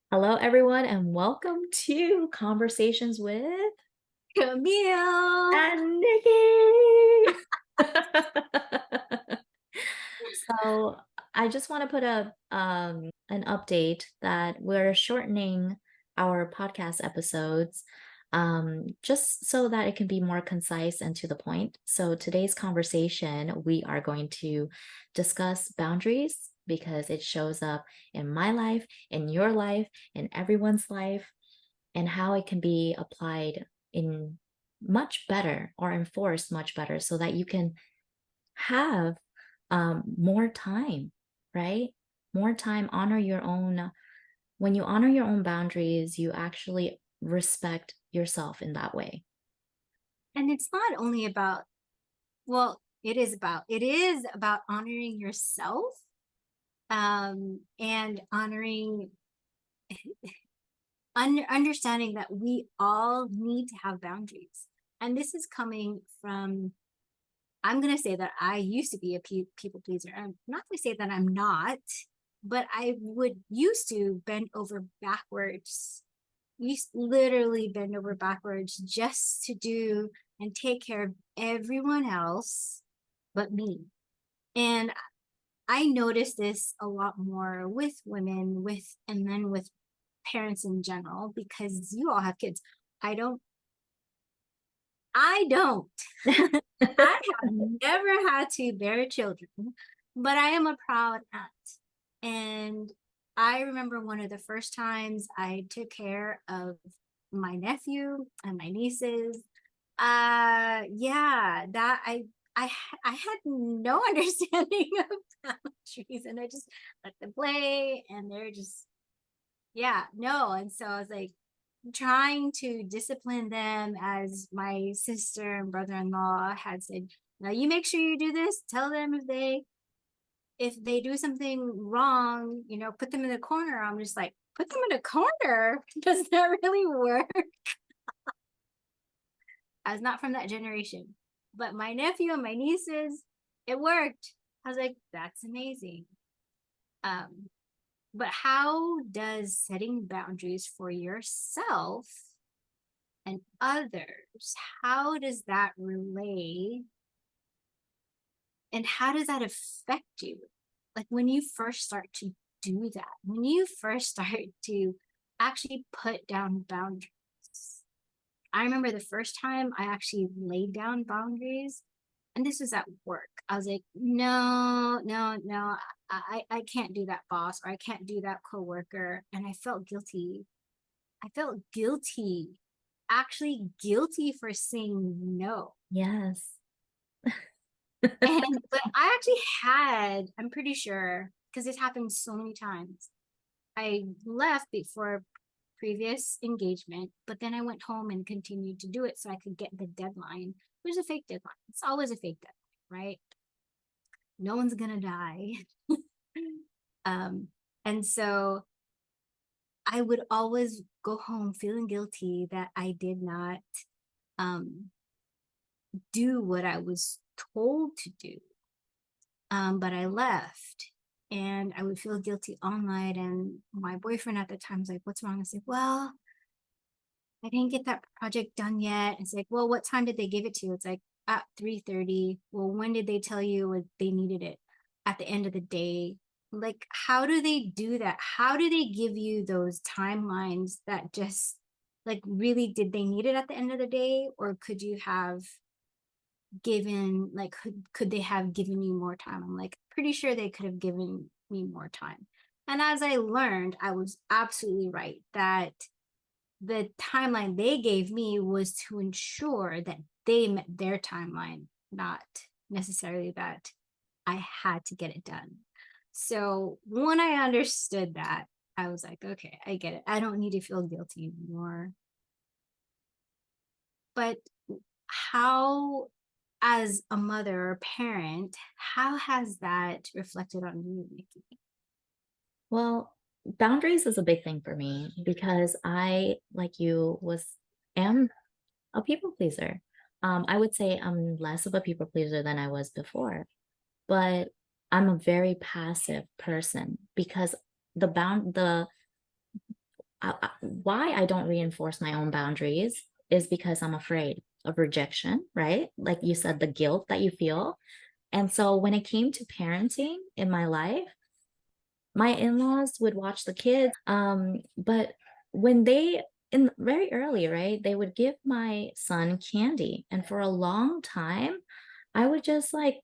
Hello, everyone, and welcome to Conversations with Camille. and Nikki. So, I just want to put a an update that we're shortening our podcast episodes just so that it can be more concise and to the point. So, today's conversation, we are going to discuss boundaries because it shows up in my life, in your life, in everyone's life and how it can be applied in much better or enforced much better so that you can have more time, right? More time, honor your own. When you honor your own boundaries, you actually respect yourself in that way. And it's not only about, well, it is about honoring yourself, and honoring understanding that we all need to have boundaries. And this is coming from, I'm going to say that I used to be a people pleaser. I'm not going to say that I'm not, but I would used to bend over backwards. Used literally bend over backwards just to do and take care of everyone else but me. And I noticed this a lot more with women, with and then with parents in general, because you all have kids. I don't. I don't. I have never had to bear children, but I am a proud aunt. And I remember one of the first times I took care of my nephew and my nieces. Yeah, that I had no understanding of boundaries, and I just let them play, and they're just yeah, no. And so I was like trying to discipline them, as my sister and brother-in-law had said, now you make sure you do this. Tell them if they do something wrong, put them in the corner. I'm just like, put them in a corner? Does that really work? I was not from that generation. But my nephew and my nieces, it worked. I was like, that's amazing. Um, but how does setting boundaries for yourself and others, how does that relate and how does that affect you? Like when you first start to do that, when you first start to actually put down boundaries. I remember the first time I actually laid down boundaries, and this was at work. I was like, no, no, no, I can't do that, boss, or I can't do that coworker. And I felt guilty. I felt guilty, actually guilty for saying no. Yes. And but I actually had, I'm pretty sure, because it happened so many times. I left before a previous engagement, but then I went home and continued to do it so I could get the deadline. It was a fake deadline. It's always a fake deadline, right? No one's gonna die. um, and so I would always go home feeling guilty that I did not um do what I was told to do. But I left and I would feel guilty all night. And my boyfriend at the time was like, what's wrong? I said, well, I didn't get that project done yet. It's like, well, what time did they give it to you? It's like at 3:30. Well, when did they tell you they needed it? At the end of the day. Like, how do they do that? How do they give you those timelines that just like really did they need it at the end of the day? Or could you have given like could they have given you more time? I'm like pretty sure they could have given me more time. And as I learned, I was absolutely right that the timeline they gave me was to ensure that they met their timeline, not necessarily that I had to get it done. So when I understood that, I was like, okay, I get it. I don't need to feel guilty anymore. But how, as a mother or parent, how has that reflected on you, Nikki? Well, boundaries is a big thing for me because I, like you, am a people pleaser. I would say I'm less of a people pleaser than I was before, but I'm a very passive person because the why I don't reinforce my own boundaries is because I'm afraid of rejection, right? Like you said, the guilt that you feel. And so when it came to parenting in my life, my in-laws would watch the kids, but when they in very early, right, they would give my son candy, and for a long time, I would just, like,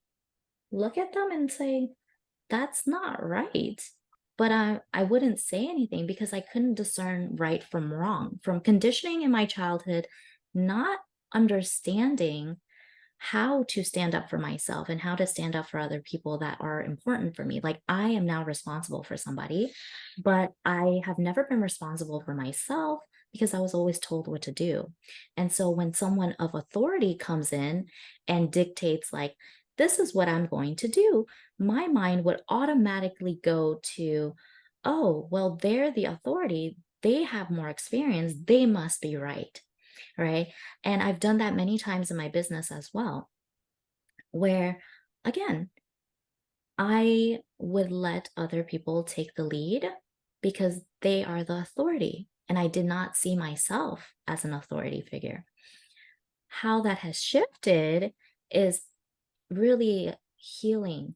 look at them and say, "That's not right." But I wouldn't say anything because I couldn't discern right from wrong, from conditioning in my childhood, not understanding how to stand up for myself and how to stand up for other people that are important for me. Like I am now responsible for somebody, but I have never been responsible for myself because I was always told what to do. And so when someone of authority comes in and dictates, like, this is what I'm going to do, my mind would automatically go to, oh, well, they're the authority. They have more experience. They must be right. Right. And I've done that many times in my business as well, where again, I would let other people take the lead because they are the authority. And I did not see myself as an authority figure. How that has shifted is really healing,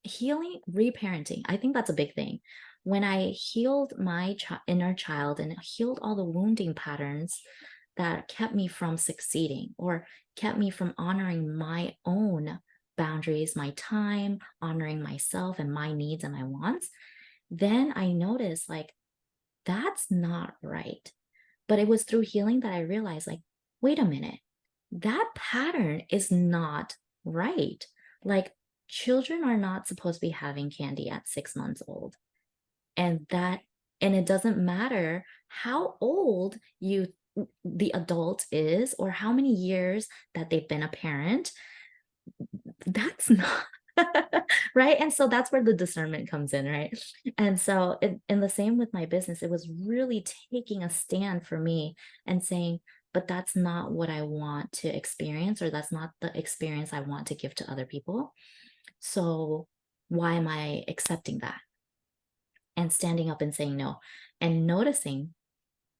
healing, reparenting. I think that's a big thing. When I healed my inner child and healed all the wounding patterns that kept me from succeeding or kept me from honoring my own boundaries, my time, honoring myself and my needs and my wants, then I noticed like that's not right. But it was through healing that I realized, like, wait a minute, that pattern is not right. Like, children are not supposed to be having candy at 6 months old. And that, and it doesn't matter how old the adult is or how many years that they've been a parent, that's not right. And so that's where the discernment comes in, right? And so in the same with my business, it was really taking a stand for me and saying, but that's not what I want to experience, or that's not the experience I want to give to other people. So why am I accepting that and standing up and saying no, and noticing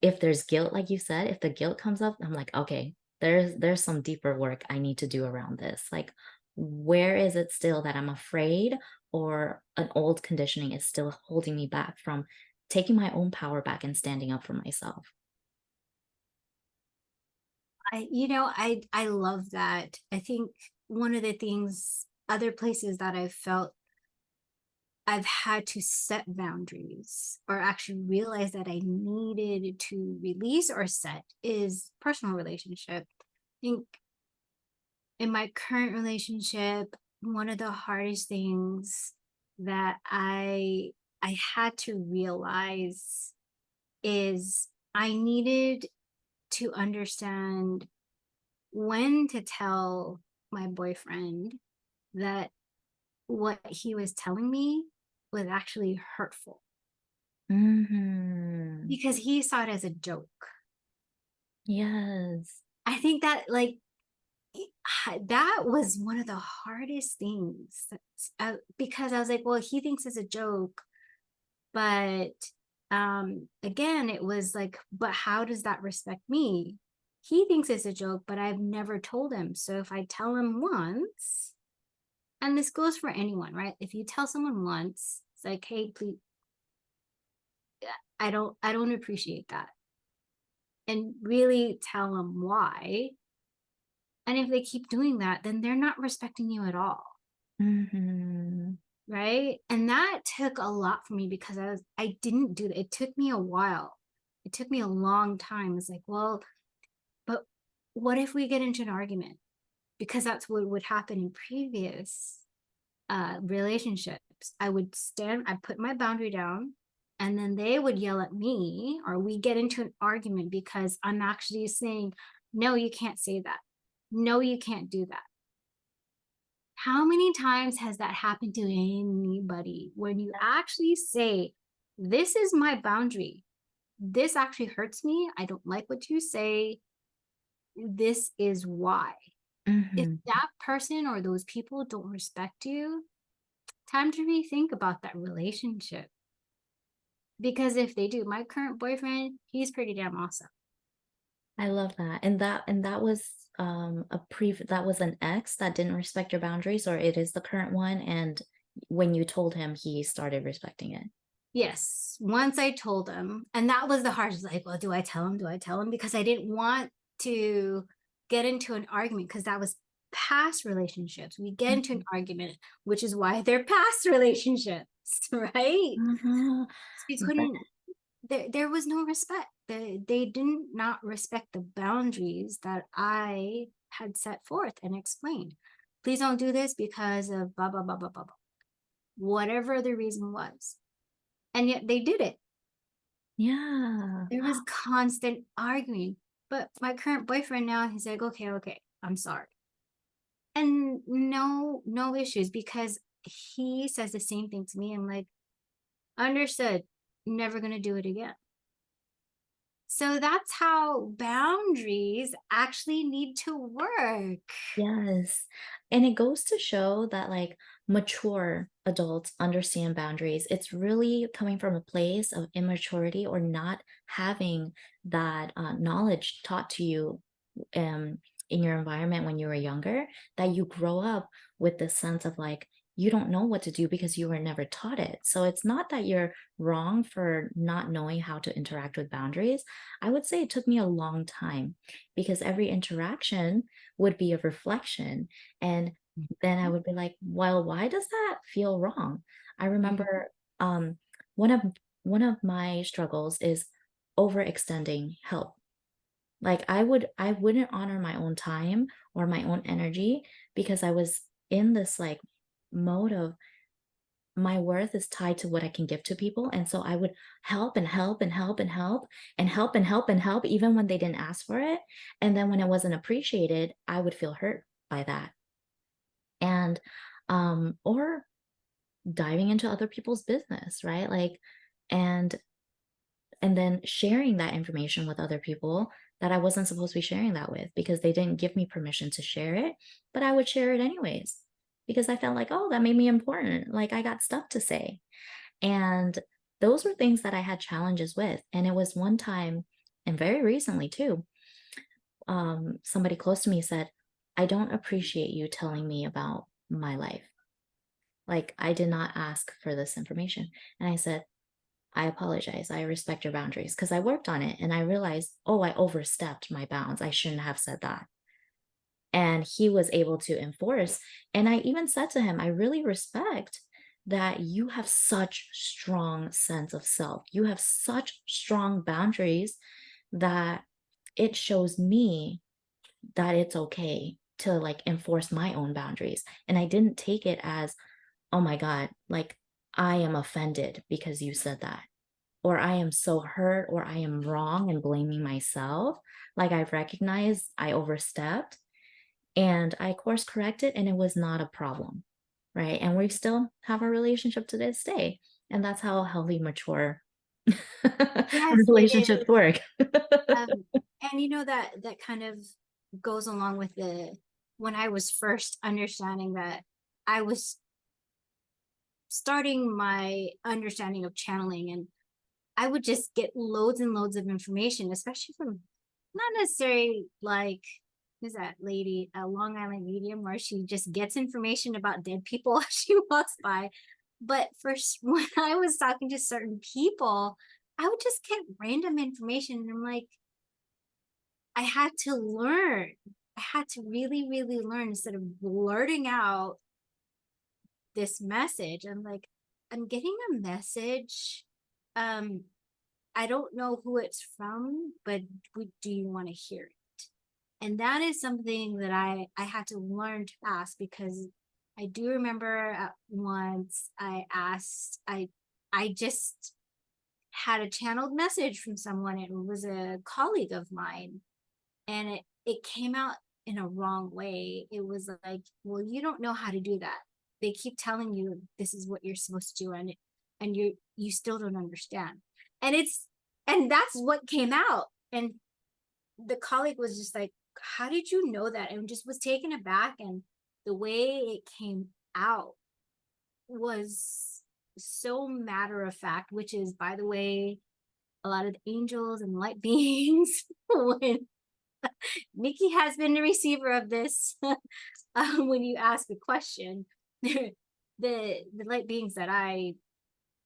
if there's guilt, like you said, if the guilt comes up, I'm like, okay, there's some deeper work I need to do around this. Like, where is it still that I'm afraid, or an old conditioning is still holding me back from taking my own power back and standing up for myself? I love that. I think one of the things, other places that I've felt I've had to set boundaries or actually realize that I needed to release or set is personal relationship. I think in my current relationship, one of the hardest things that I had to realize is I needed to understand when to tell my boyfriend that what he was telling me was actually hurtful Hmm. because he saw it as a joke. Yes. I think that like that was one of the hardest things because I was like, well, he thinks it's a joke, but again, it was like, but how does that respect me? He thinks it's a joke, but I've never told him. So if I tell him once, and this goes for anyone, right? If you tell someone once, it's like, hey, please, I don't appreciate that, and really tell them why. And if they keep doing that, then they're not respecting you at all, Hmm. right? And that took a lot for me because I didn't do that. It took me a while. It took me a long time. It's like, well, but what if we get into an argument? Because that's what would happen in previous relationships. I would stand, I put my boundary down, and then they would yell at me, or we get into an argument because I'm actually saying, no, you can't say that. No, you can't do that. How many times has that happened to anybody when you actually say, this is my boundary? This actually hurts me. I don't like what you say. This is why. If Hmm. that person or those people don't respect you, time to rethink about that relationship. Because if they do, my current boyfriend, he's pretty damn awesome. I love that. And that was that was an ex that didn't respect your boundaries, or it is the current one, and when you told him, he started respecting it. Yes. Once I told him, and that was the hardest, like, well, do I tell him? Do I tell him? Because I didn't want to get into an argument because that was past relationships. We get into an Mhm. argument, which is why they're past relationships, right? Uh-huh. We But couldn't, there was no respect. They didn't not respect the boundaries that I had set forth and explained. Please don't do this because of blah, blah, blah, blah, blah, blah. Whatever the reason was. And yet they did it. yeah. There was constant arguing. But my current boyfriend now, he's like, okay, okay, I'm sorry. And no issues because he says the same thing to me. I'm like, understood, never gonna do it again. So that's how boundaries actually need to work. Yes. And it goes to show that like mature adults understand boundaries. It's really coming from a place of immaturity or not having that knowledge taught to you um, in your environment when you were younger, that you grow up with this sense of like, you don't know what to do because you were never taught it. So it's not that you're wrong for not knowing how to interact with boundaries. I would say it took me a long time because every interaction would be a reflection. And then I would be like, well, why does that feel wrong? I Mhm. remember one of my struggles is overextending help. Like I wouldn't honor my own time or my own energy because I was in this like mode of my worth is tied to what I can give to people. And so I would help and help and help and help and help and help and help even when they didn't ask for it. And then when it wasn't appreciated, I would feel hurt by that. And or diving into other people's business, right? Like and and then sharing that information with other people that I wasn't supposed to be sharing that with because they didn't give me permission to share it, but I would share it anyways because I felt like, oh, that made me important. Like I got stuff to say. And those were things that I had challenges with. And it was one time, and very recently too, somebody close to me said, I don't appreciate you telling me about my life. Like, I did not ask for this information. And I said, I apologize. I respect your boundaries because I worked on it and I realized, oh, I overstepped my bounds. I shouldn't have said that. And he was able to enforce. And I even said to him, I really respect that you have such strong sense of self. You have such strong boundaries that it shows me that it's okay to like enforce my own boundaries. And I didn't take it as, oh my God, like I am offended because you said that, or I am so hurt, or I am wrong and blaming myself. Like I've recognized I overstepped and I course corrected and it was not a problem. Right. And we still have a relationship to this day. And that's how healthy, mature Yes, it relationships is. work. Um, and that kind of goes along with the when I was first understanding that I was starting my understanding of channeling, and I would just get loads and loads of information, especially from not necessarily like who's that lady at Long Island Medium where she just gets information about dead people as she walks by. But first, when I was talking to certain people, I would just get random information, and I'm like, I had to learn. I had to really, really learn instead of blurting out this message. I'm like, I'm getting a message. Um, I don't know who it's from, but do you want to hear it? And that is something that I had to learn to ask because I do remember once I just had a channeled message from someone. It was a colleague of mine, and it came out in a wrong way. It was like, well, you don't know how to do that. They keep telling you this is what you're supposed to do, and you still don't understand. And that's what came out. And the colleague was just like, how did you know that? And just was taken aback. And the way it came out was so matter of fact, which is, by the way, a lot of the angels and light beings. When Nikki has been the receiver of this, when you ask a question, the light beings that I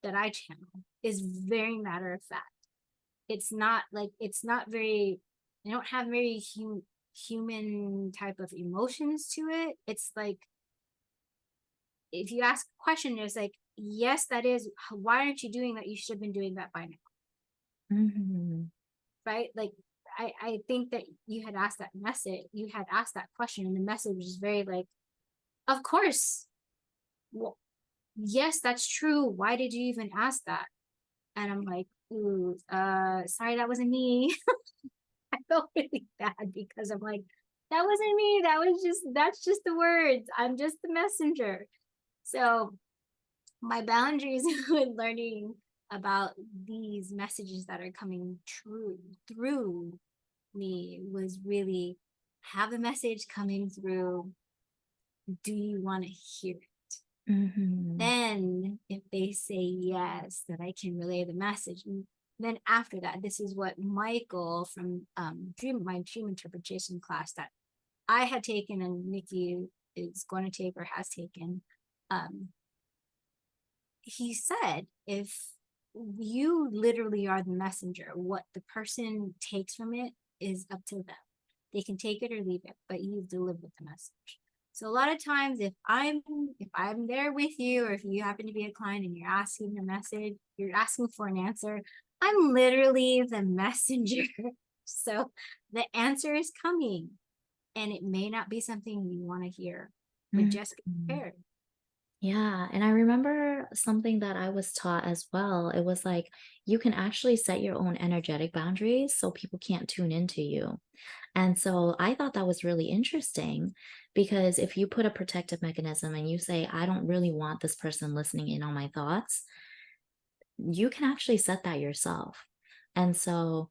channel is very matter of fact. It's not like it's not very. They don't have very human type of emotions to it. It's like if you ask a question, it's like, yes, that is. Why aren't you doing that? You should have been doing that by now, Mhm. right? Like I think that you had asked that message, you had asked that question, and the message was very like, of course. Well, yes, that's true. Why did you even ask that? And I'm like, ooh, sorry, that wasn't me. I felt really bad because I'm like, that wasn't me. That's just the words. I'm just the messenger. So my boundaries with learning about these messages that are coming true through me was really have a message coming through. Do you want to hear it? Mhm. Then, if they say yes, that I can relay the message. And then after that, this is what Michael from my dream interpretation class that I had taken and Nicki is going to take or has taken. Um, he said, if you literally are the messenger, what the person takes from it is up to them. They can take it or leave it, but you've delivered the message. So a lot of times if I'm there with you, or if you happen to be a client and you're asking a message, you're asking for an answer, I'm literally the messenger. So the answer is coming, and it may not be something you want to hear, but just be Mhm. prepared. Yeah, and I remember something that I was taught as well. It was like you can actually set your own energetic boundaries so people can't tune into you. And so I thought that was really interesting because if you put a protective mechanism and you say, I don't really want this person listening in on my thoughts, you can actually set that yourself. And so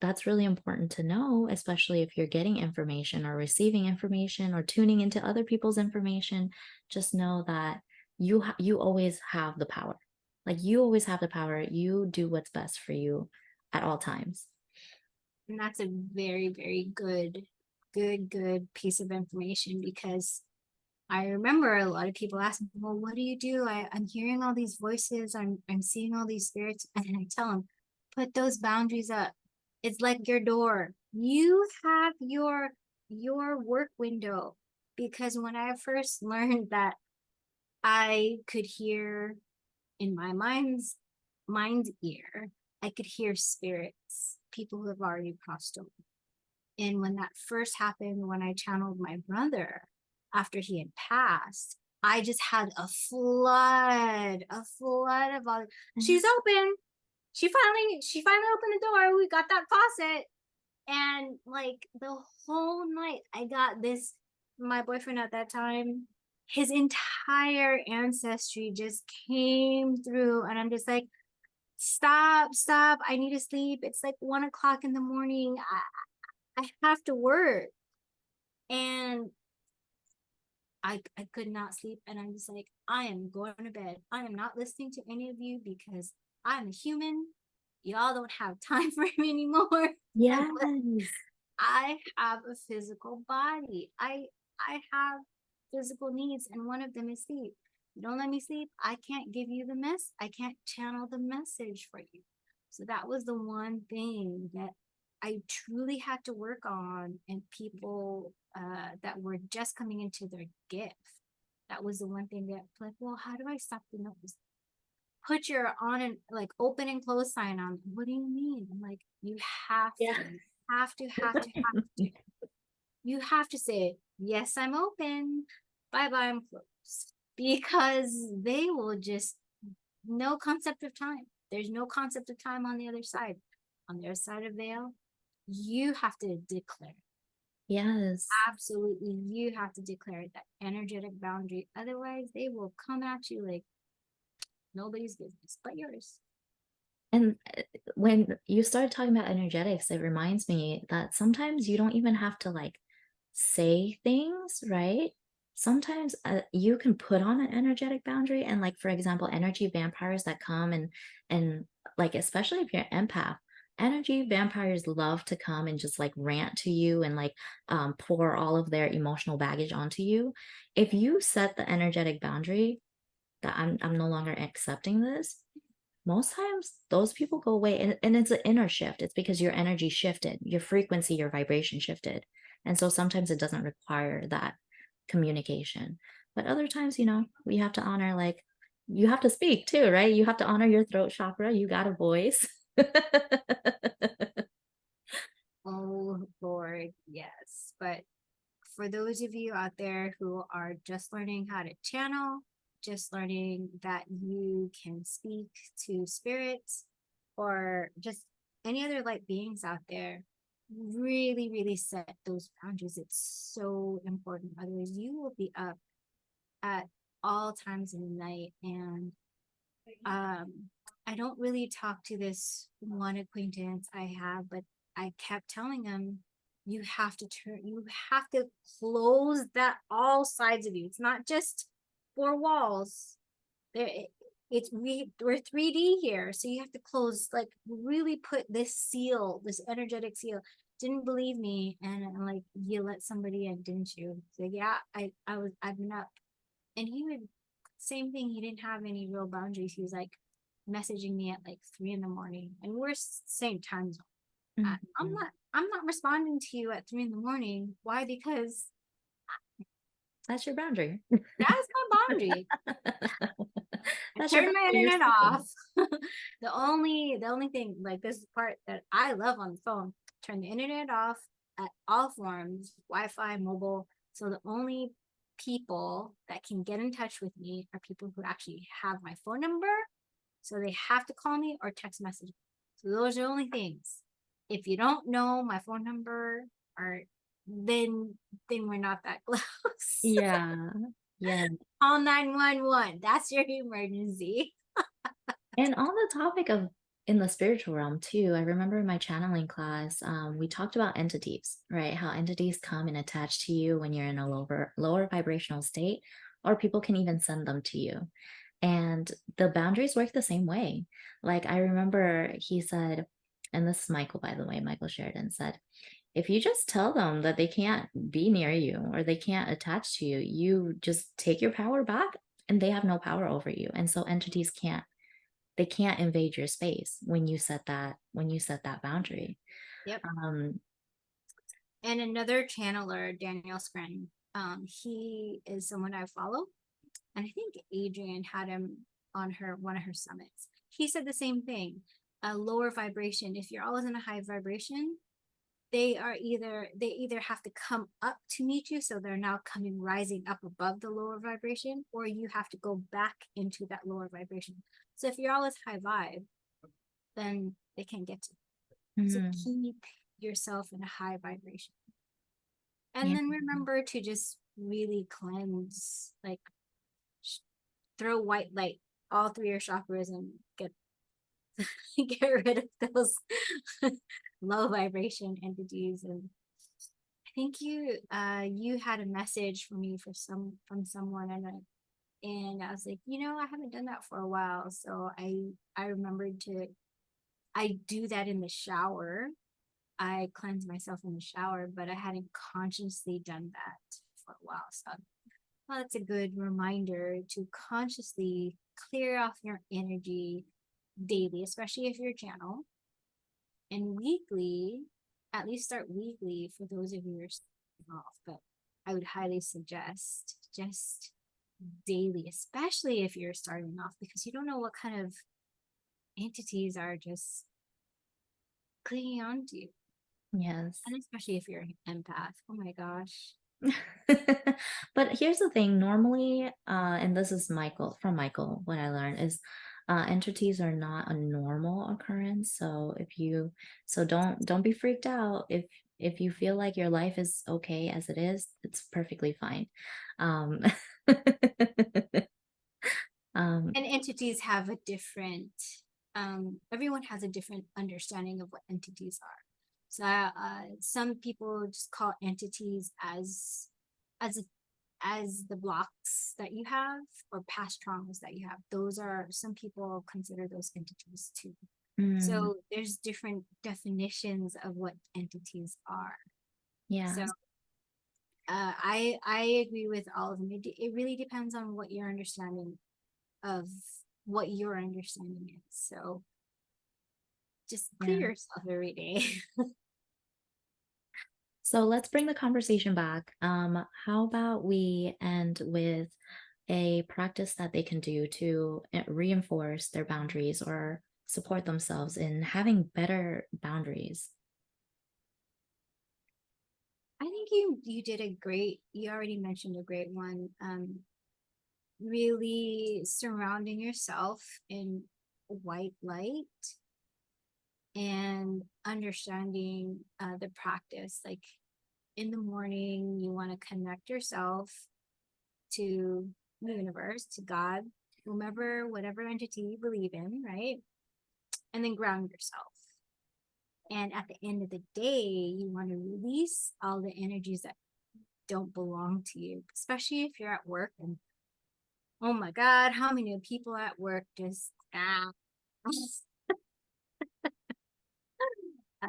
that's really important to know, especially if you're getting information or receiving information or tuning into other people's information. Just know that you always have the power. Like you always have the power. You do what's best for you at all times. And that's a very, very good piece of information because I remember a lot of people ask me, well, what do you do? I'm hearing all these voices, I'm seeing all these spirits, and I tell them, put those boundaries up. It's like your door. You have your work window. Because when I first learned that I could hear in my mind's ear, I could hear spirits, people who have already crossed over. And when that first happened, when I channeled my brother after he had passed, I just had a flood of all. She's open. She finally opened the door. We got that faucet, and like the whole night, I got this. My boyfriend at that time, his entire ancestry just came through, and I'm just like, stop, stop. I need to sleep. It's like 1 o'clock in the morning. I have to work. And I could not sleep. And I'm just like, I am going to bed. I am not listening to any of you because I'm a human. Y'all don't have time for me anymore. But Yes. I have a physical body. I have physical needs, and one of them is sleep. You don't let me sleep, I can't give you the mess. I can't channel the message for you. So that was the one thing that I truly had to work on, and people that were just coming into their gift. That was the one thing that like, well, how do I stop the noise? Put your on and like open and close sign on. What do you mean? I'm like, you have Yeah. to, have to. You have to say, yes, I'm open. Bye bye, I'm closed. Because they will just, no concept of time. There's no concept of time on the other side. On the other side of veil, you have to declare. Yes. Absolutely, you have to declare that energetic boundary. Otherwise, they will come at you like nobody's business but yours. And when you started talking about energetics, it reminds me that sometimes you don't even have to like say things, right? sometimes you can put on an energetic boundary, and like for example, energy vampires that come and like especially if you're an empath, energy vampires love to come and just like rant to you and like pour all of their emotional baggage onto you. If you set the energetic boundary that I'm no longer accepting this, most times those people go away, and it's an inner shift. It's because your energy shifted, your frequency, your vibration shifted. And so sometimes it doesn't require that communication. But other times, we have to honor, like, you have to speak too, right? You have to honor your throat chakra. You got a voice. Oh Lord, yes. But for those of you out there who are just learning how to channel, just learning that you can speak to spirits or just any other light beings out there, really, really set those boundaries. It's so important. Otherwise, you will be up at all times in the night. And um, I don't really talk to this one acquaintance I have, but I kept telling him, you have to close that all sides of you. It's not just four walls. There, we're 3D here, so you have to close, like really put this seal, this energetic seal. Didn't believe me, and I'm like, you let somebody in, didn't you? So yeah, I've been up, and he would same thing. He didn't have any real boundaries. He was like messaging me at like 3 in the morning, and we're same time zone. Mhm. I'm not responding to you at 3 in the morning. Why? Because That's your boundary. that's my boundary. I That's your turned my boundary. You're internet speaking. off. The only thing, like this is the part that I love on the phone, turn the internet off at all forms, Wi-Fi, mobile. So the only people that can get in touch with me are people who actually have my phone number. So they have to call me or text message. So those are the only things. If you don't know my phone number, or then we're not that close. Yeah. Yeah. Call 911. That's your emergency. And on the topic of in the spiritual realm too, I remember in my channeling class, we talked about entities, right? How entities come and attach to you when you're in a lower vibrational state, or people can even send them to you. And the boundaries work the same way. Like I remember he said, and this is Michael, by the way, Michael Sheridan said, if you just tell them that they can't be near you or they can't attach to you, you just take your power back and they have no power over you. And so entities can't invade your space when you set that boundary. Yep. um And another channeler, Daniel Scranton, he is someone I follow. And I think Adrienne had him on her one of her summits. He said the same thing. A lower vibration. If you're always in a high vibration, they either have to come up to meet you, so they're now coming rising up above the lower vibration, or you have to go back into that lower vibration. So if you're always high vibe, then they can't get to you. So mhm. keep yourself in a high vibration. And Yeah. then remember to just really cleanse, like throw white light all through your chakras and get get rid of those low vibration entities. And I think you had a message for me from someone, and I was like, I haven't done that for a while. So I remembered to I do that in the shower. I cleanse myself in the shower, but I hadn't consciously done that for a while. So well, that's a good reminder to consciously clear off your energy daily, especially if you're channel, and weekly, at least start weekly for those of you who are starting off. But I would highly suggest just daily, especially if you're starting off, because you don't know what kind of entities are just clinging on to you. Yes. And especially if you're an empath. Oh my gosh. But here's the thing, normally, and this is Michael, what I learned is entities are not a normal occurrence. So don't be freaked out if you feel like your life is okay as it is, it's perfectly fine. Um um And entities have a different, everyone has a different understanding of what entities are. So some people just call entities as a as the blocks that you have or past traumas that you have. Those are, some people consider those entities too. Mm, So there's different definitions of what entities are. So yeah. I agree with all of them. It really depends on what your understanding of what your understanding is. So just clear Yeah. yourself every day. So let's bring the conversation back. How about we end with a practice that they can do to reinforce their boundaries or support themselves in having better boundaries? I think you did a great. You already mentioned a great one. Really surrounding yourself in white light and understanding the practice. Like in the morning, you want to connect yourself to the universe, to God, whomever, whatever entity you believe in, right? And then ground yourself. And at the end of the day, you want to release all the energies that don't belong to you, especially if you're at work and oh my God, how many people at work just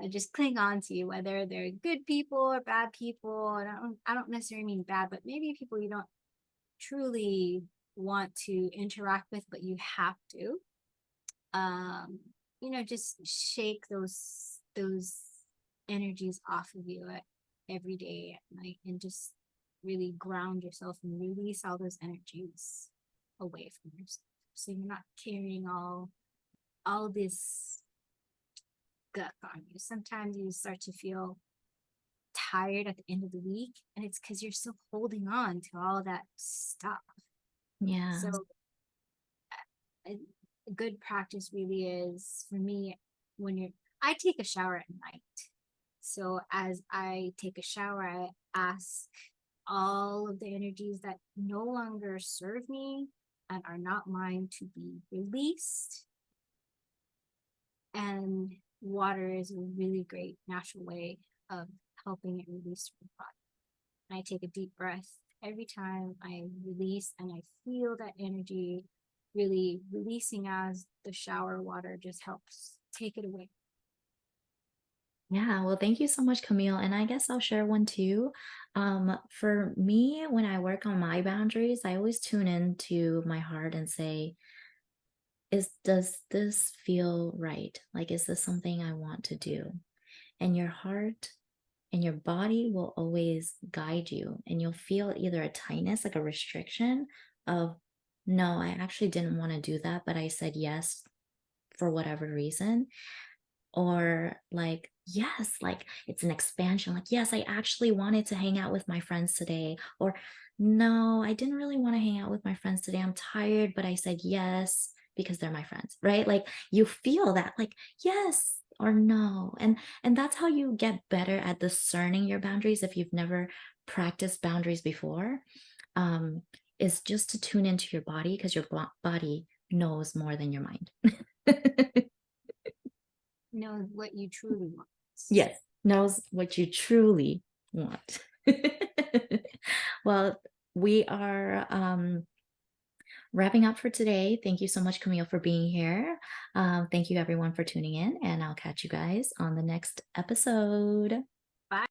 just cling on to you, whether they're good people or bad people. And I don't necessarily mean bad, but maybe people you don't truly want to interact with, but you have to. Um, just shake those energies off of you every day at night and just really ground yourself and release all those energies away from yourself. So you're not carrying all this guck on you. Sometimes you start to feel tired at the end of the week, and it's because you're still holding on to all that stuff. Yeah. So a, a good practice really is for me when you're I take a shower at night. So as I take a shower, I ask all of the energies that no longer serve me and are not mine to be released. And water is a really great natural way of helping it release from the body. And I take a deep breath every time I release, and I feel that energy really releasing as the shower water just helps take it away. Yeah, well, thank you so much, Camille. And I guess I'll share one too. For me, when I work on my boundaries, I always tune into my heart and say, does this feel right? Like, is this something I want to do? And your heart and your body will always guide you, and you'll feel either a tightness, like a restriction of, no, I actually didn't want to do that, but I said yes for whatever reason, or like yes, like it's an expansion, like yes, I actually wanted to hang out with my friends today, or no, I didn't really want to hang out with my friends today, I'm tired, but I said yes because they're my friends, right? Like you feel that, like yes or no. And that's how you get better at discerning your boundaries if you've never practiced boundaries before. um is just to tune into your body, because your body knows more than your mind. Know what you truly want. Yes, knows what you truly want. Well, we are wrapping up for today. Thank you so much, Camille, for being here. Thank you, everyone, for tuning in, and I'll catch you guys on the next episode.